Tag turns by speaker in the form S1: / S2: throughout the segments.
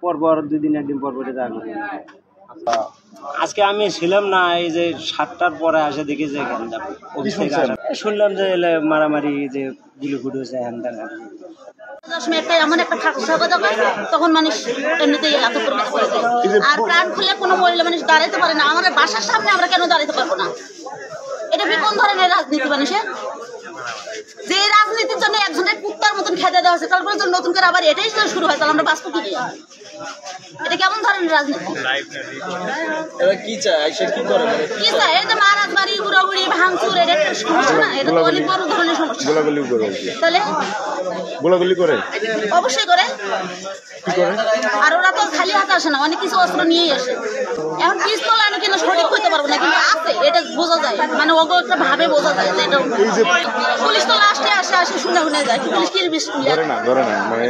S1: পরপর 2 দিন 1 দিন পর পরে যাওয়া লাগে। আজকে আমি ছিলাম না, এই যে 7টার পরে আসে দেখি যে অফিস থেকে আসা শুনলাম যে মারামারি, যে গুলি ফুট হয়েছে হ্যান ত্যান।
S2: 10 মিনিটে এমন একটা ঠাকুর তখন মানুষ এমনিতেই এত প্রবেশ করে যায়। আর প্রাণ খুলে কোনো মহিলা মানুষ দাঁড়াতে পারে না। আমাদের বাসার সামনে আমরা কেন দাঁড়াতে পারবো না? এটা কোন ধরনের রাজনীতি মানুষের? যে রাজনীতির জন্য একজনের কুত্তার মতন খেতে দেওয়া হচ্ছে, তারপরে নতুন করে আবার এটাই শুরু হয়, তাহলে আমরা বাঁচবো কি দিয়ে? এটা কেমন ধরনের রাজনীতি?
S3: কি চাই?
S2: এই যে মারামারি, উড়াউড়ি, ভাঙচুর, এটা একটা সমস্যা না? এটা তো অনেক বড় ধরনের সমস্যা। তাহলে
S3: গোলাগুলি করে
S2: অবশ্যই করে। আর ওরা তো খালি হাতে আসে না, অনেক কিছু অস্ত্র নিয়েই আসে। এখন পিস্তল আমি কিন্তু সঠিক করতে পারবো না, কিন্তু আছে, এটা বোঝা যায়, মানে ওগো একটা ভাবে বোঝা যায় যে এটা। পুলিশ তো লাস্টে আসে শুনে যায়, পুলিশ কি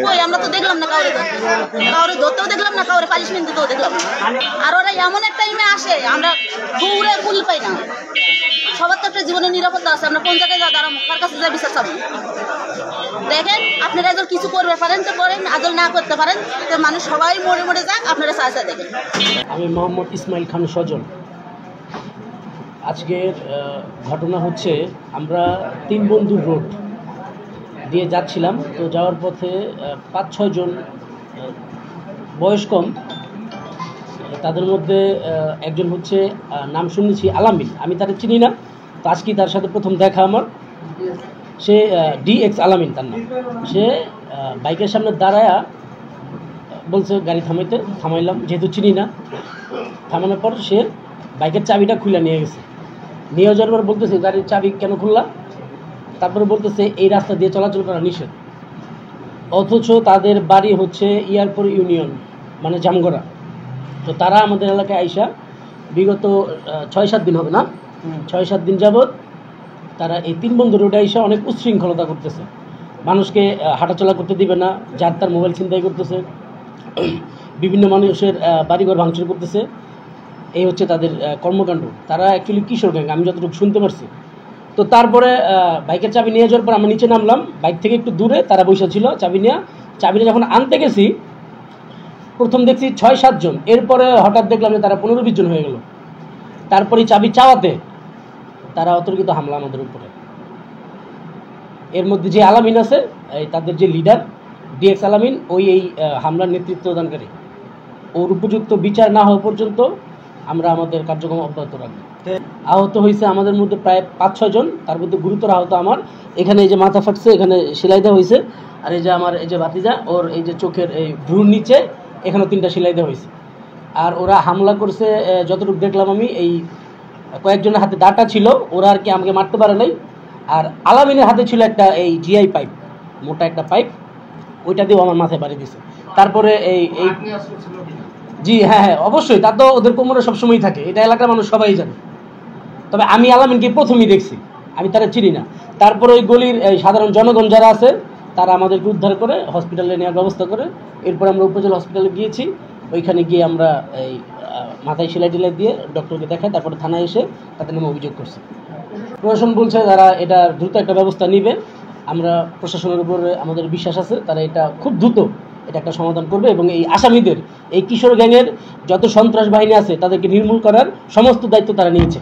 S2: কই আমরা তো দেখলাম না কাউরে ধরতেও দেখলাম না, কাউরে পানিশমেন্ট দিতেও দেখলাম না। আর ওরা এমন একটা টাইমে আসে, আমরা দৌড়ে পুল পাই না। সবার তো একটা জীবনের নিরাপত্তা আছে, আমরা কোন জায়গায় দাঁড়াবো, কার কাছে যা বিচার চাবো? দেখেন, আপনারা যদি কিছু করতে পারেন তো করেন, আদল না করতে পারেন তো মানুষ সবাই মরে যাক, আপনারা চাচা দেখেন।
S4: আমি মোহাম্মদ ইসমাইল খান সজল। আজকের ঘটনা হচ্ছে, আমরা 3 বন্ধুর রোড দিয়ে যাচ্ছিলাম। তো যাওয়ার পথে 5-6 জন বয়স কম, তাদের মধ্যে একজন হচ্ছে নাম শুনেছি আলামিন, আমি তাকে চিনি না, তো আজকে তার সাথে প্রথম দেখা আমার। সে DX আলামিন তার নাম। সে বাইকের সামনে দাঁড়ায়া বলছে গাড়ি থামাইলাম, যেহেতু চিনি না। থামানোর পর সে বাইকের চাবিটা খুলে নিয়ে গেছে। নিয়ে যাওয়ার পর বলতেছে গাড়ির চাবি কেন খুললা? তারপরে বলতেছে এই রাস্তা দিয়ে চলাচল করা নিষেধ। অথচ তাদের বাড়ি হচ্ছে ইয়ারপুর ইউনিয়ন, মানে জামগড়া। তো তারা আমাদের এলাকায় আইসা বিগত 6-7 দিন হবে না, 6-7 দিন যাবৎ তারা এই 3 বন্ধু রোডে আইসা অনেক উচ্ছৃঙ্খলতা করতেছে। মানুষকে হাঁটাচলা করতে দিবে না, যার তার মোবাইল ছিনতাই করতেছে, বিভিন্ন মানুষের বাড়িঘর ভাঙচুর করতেছে। এই হচ্ছে তাদের কর্মকাণ্ড। তারা অ্যাকচুয়ালি কিশোর গ্যাং, আমি যতটুকু শুনতে পারছি। তো তারপরে বাইকের চাবি নিয়ে যাওয়ার পর আমরা নিচে নামলাম, বাইক থেকে একটু দূরে তারা বসে ছিল। চাবি নিয়ে যখন আনতে গেছি, প্রথম দেখছি 6-7 জন, এরপরে হঠাৎ দেখলাম যে তারা 15-20 জন হয়ে গেল। তারপরে চাবি চাওয়াতে তারা অতর্কিত হামলা আমাদের উপরে। এর মধ্যে যে আলামিন আছে, তাদের যে লিডার DX আলামিন, এই হামলার নেতৃত্বদানকারী। ওর উপযুক্ত বিচার না হওয়া পর্যন্ত আমরা আমাদের কার্যক্রম অব্যাহত রাখবো। আহত হয়েছে আমাদের মধ্যে প্রায় 5-6 জন, তার মধ্যে গুরুতর আহত আমার। এখানে এই যে মাথা ফাটছে, এখানে সেলাই দেওয়া হয়েছে। আর এই যে আমার এই যে ভাতিজা, ওর এই যে চোখের এই ভ্রুর নিচে এখানেও 3টা সেলাই দেওয়া হয়েছে। আর ওরা হামলা করছে, যতটুকু দেখলাম আমি, এই কয়েকজনের হাতে দাঁটা ছিল, ওরা আর কি আমাকে মারতে পারে নাই। আর আলামিনের হাতে ছিল একটা এই GI পাইপ, মোটা একটা পাইপ, ওইটা দিয়েও আমার মাথায় বাড়ি দিছে। তারপরে এই জি হ্যাঁ, অবশ্যই, তা তো ওদের কোমরে সবসময়ই থাকে, এটা এলাকার মানুষ সবাই জানে। তবে আমি আলামিনকে প্রথমেই দেখছি, আমি তারা চিনি না। তারপরে ওই গলির সাধারণ জনগণ যারা আছে, তারা আমাদেরকে উদ্ধার করে হসপিটালে নেওয়ার ব্যবস্থা করে। এরপর আমরা উপজেলা হসপিটালে গিয়েছি। ওইখানে গিয়ে আমরা এই মাথায় সেলাই টেলাই দিয়ে ডক্টরকে দেখাই, তারপরে থানায় এসে তাদের নামে অভিযোগ করছি। প্রশাসন বলছে তারা এটা দ্রুত একটা ব্যবস্থা নিবে। আমরা প্রশাসনের উপরে আমাদের বিশ্বাস আছে, তারা এটা খুব দ্রুত এটা একটা সমাধান করবে। এবং এই আসামিদের, এই কিশোর গ্যাংয়ের যত সন্ত্রাস বাহিনী আছে, তাদেরকে নির্মূল করার সমস্ত দায়িত্ব তারা নিয়েছে।